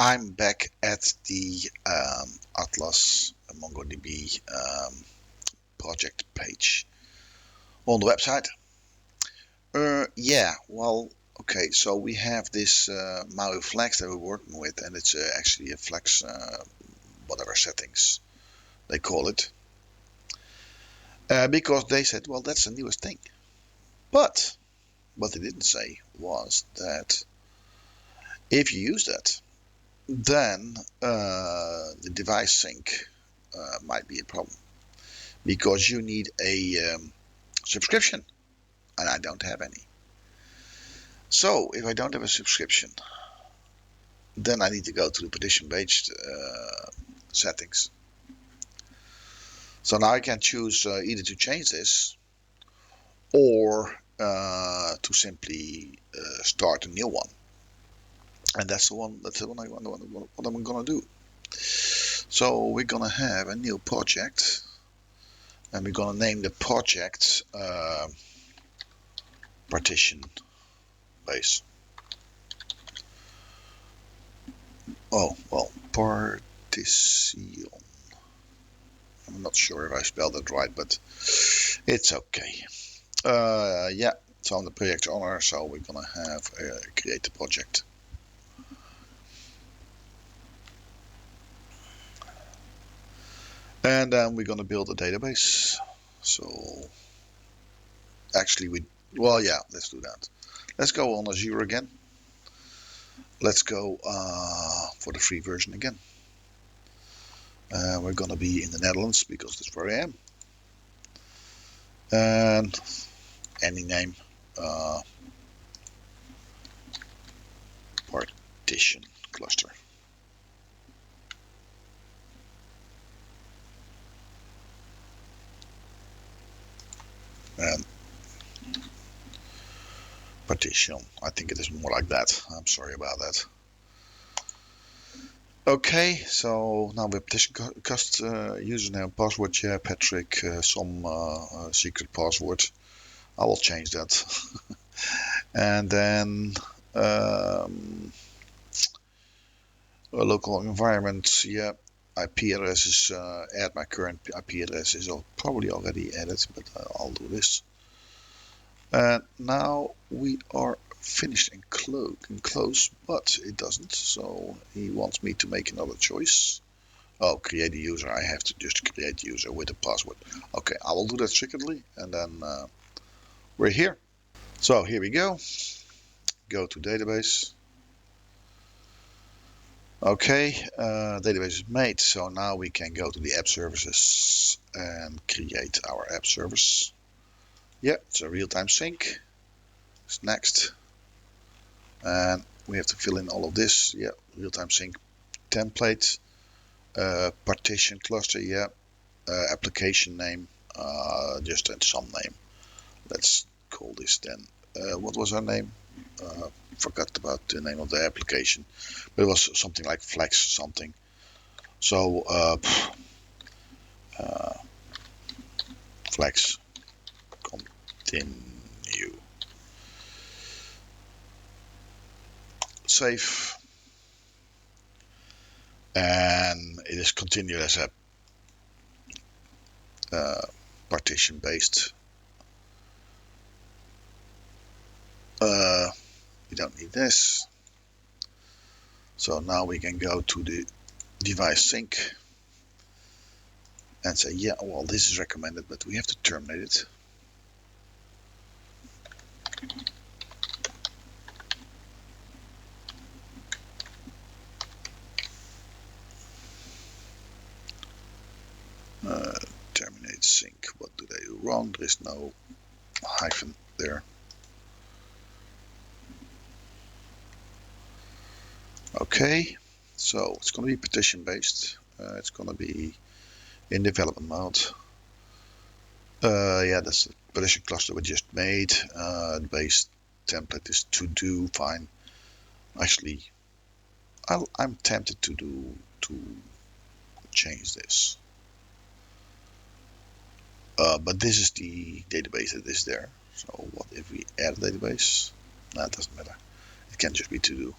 I'm back at the Atlas MongoDB project page on the website. Yeah, well, okay, so we have this Maui flags that we're working with, and it's actually a flags, whatever settings they call it, because they said, well, that's the newest thing. But what they didn't say was that if you use that, then the device sync might be a problem because you need a subscription, and I don't have any. So if I don't have a subscription, then I need to go to the partition-based settings. So now I can choose either to change this or to simply start a new one. And that's the one. That's the one what I'm gonna do. So we're gonna have a new project, and we're gonna name the project Partition-based. Oh well, Partition. I'm not sure if I spelled it right, but it's okay. Yeah, so I'm the project owner, so we're gonna have create the project. And then we're gonna build a database. So actually well, yeah, let's do that. Let's go on Azure again. Let's go for the free version again. We're gonna be in the Netherlands because that's where I am. And any name, partition cluster. And partition, I think it is more like that. I'm sorry about that. Okay, so now we partition cust username, password. Yeah, Patrick, some secret password. I will change that. And then a local environment. Yeah, IP address is add my current IP address is probably already added, but I'll do this. And now we are finished and close, but it doesn't. So he wants me to make another choice. Oh, create a user. I have to just create a user with a password. Okay, I will do that secretly, and then we're here. So here we go. Go to database. Okay, database is made. So now we can go to the app services and create our app service. Yeah, it's a real-time sync. It's next. And we have to fill in all of this. Yeah, real-time sync template. Partition cluster. Yeah. Application name. Just some name. Let's call this then. What was our name? Forgot about the name of the application, but it was something like Flex something. So Flex continue. Save. And it is continued as a partition based. We don't need this. So now we can go to the device sync and say, yeah, well, this is recommended, but we have to terminate it. Terminate sync. What do they do wrong? There is no hyphen there. Okay, so it's going to be partition based. It's going to be in development mode. Yeah, that's the partition cluster we just made. The base template is to do. Fine. Actually, I'm tempted to change this. But this is the database that is there. So what if we add a database? No, it doesn't matter. It can just be to do.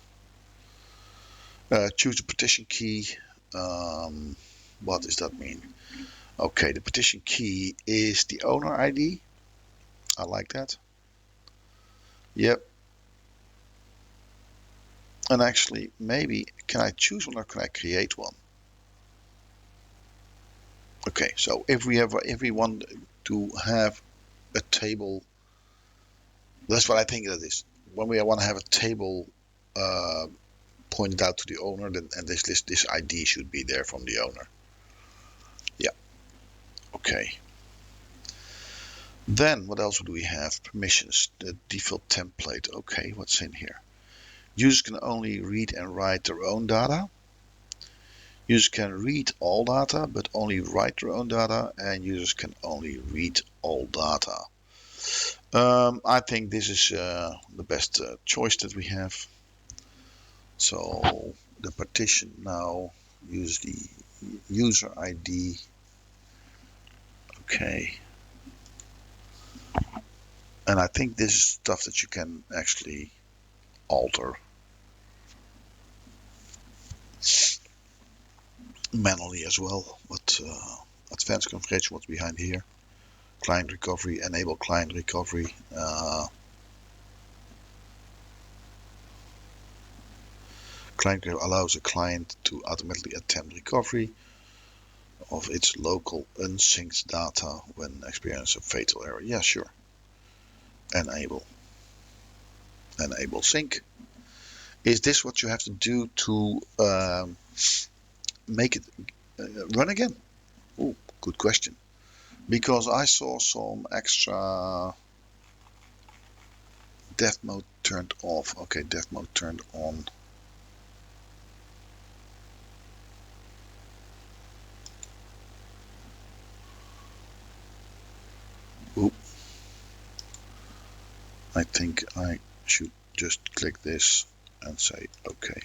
Choose a partition key. What does that mean? Okay, the partition key is the owner ID. I like that. Yep. And actually, maybe, can I choose one or can I create one? Okay, so if we want to have a table, that's what I think that is. When we want to have a table pointed out to the owner, then and this ID should be there from the owner. Yeah. Okay. Then what else do we have? Permissions, the default template. Okay, what's in here? Users can only read and write their own data. Users can read all data, but only write their own data, and users can only read all data. I think this is the best choice that we have. So the partition now uses the user ID. Okay. And I think this is stuff that you can actually alter manually as well. But advanced configuration, what's behind here? Client recovery, enable client recovery. Client allows a client to automatically attempt recovery of its local unsynced data when experience a fatal error. Yeah, sure. Enable sync. Is this what you have to do to make it run again? Oh, good question. Because I saw some extra death mode turned off. Okay, death mode turned on. Oop. I think I should just click this and say okay.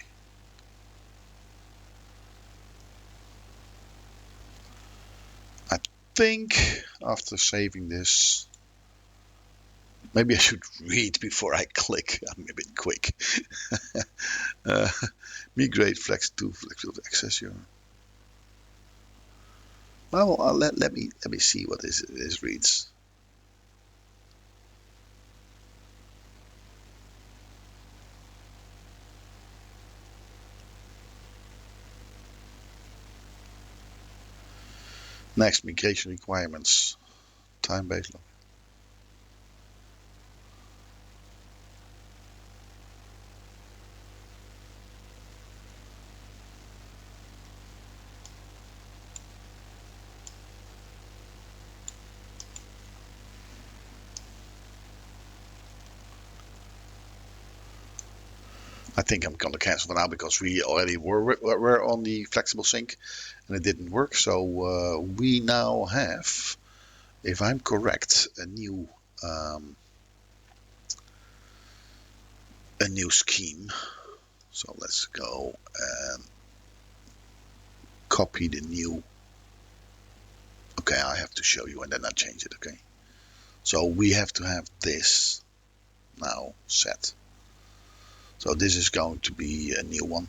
I think after saving this, maybe I should read before I click. I'm a bit quick. Migrate flex to flexible access your. Well, let me see what this reads. Next, migration requirements, time-based log. I think I'm going to cancel for now because we already were on the flexible sync and it didn't work. So we now have, if I'm correct, a new scheme. So let's go and copy the new. Okay, I have to show you and then I change it. Okay, so we have to have this now set. So this is going to be a new one.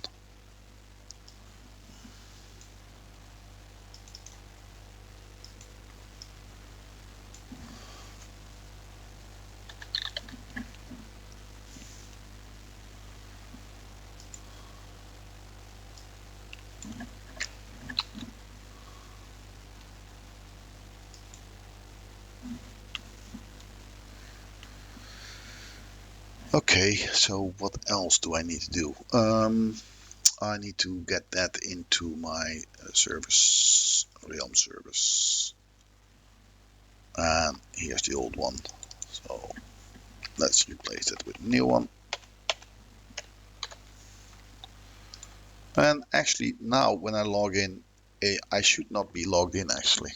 Okay, so what else do I need to do? I need to get that into my service, Realm service. And here's the old one. So let's replace it with a new one. And actually now when I log in, I should not be logged in actually.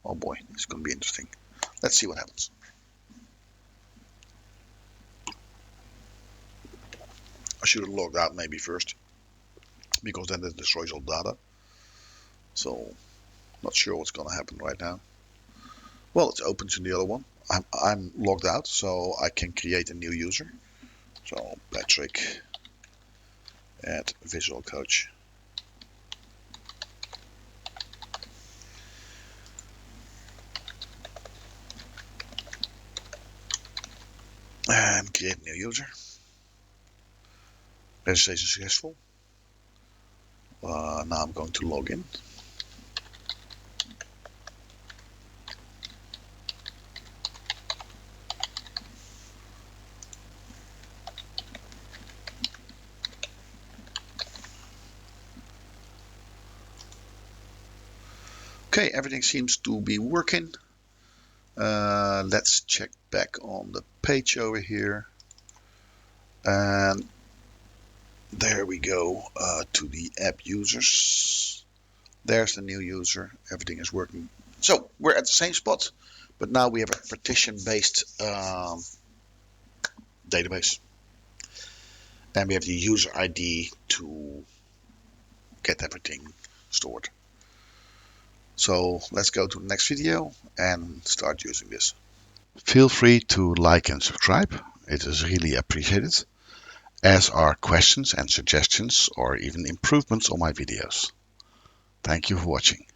Oh boy, it's going to be interesting. Let's see what happens. I should have logged out maybe first, because then it destroys all data. So not sure what's going to happen right now. Well, it's open to the other one. I'm logged out, so I can create a new user. So Patrick at Visualcoach. And create a new user. Registration successful. Now I'm going to log in. Okay, everything seems to be working. Let's check back on the page over here. And there we go to the app users. There's the new user. Everything is working. So we're at the same spot, but now we have a partition-based database. And we have the user ID to get everything stored. So let's go to the next video and start using this. Feel free to like and subscribe. It is really appreciated, as are questions and suggestions or even improvements on my videos. Thank you for watching.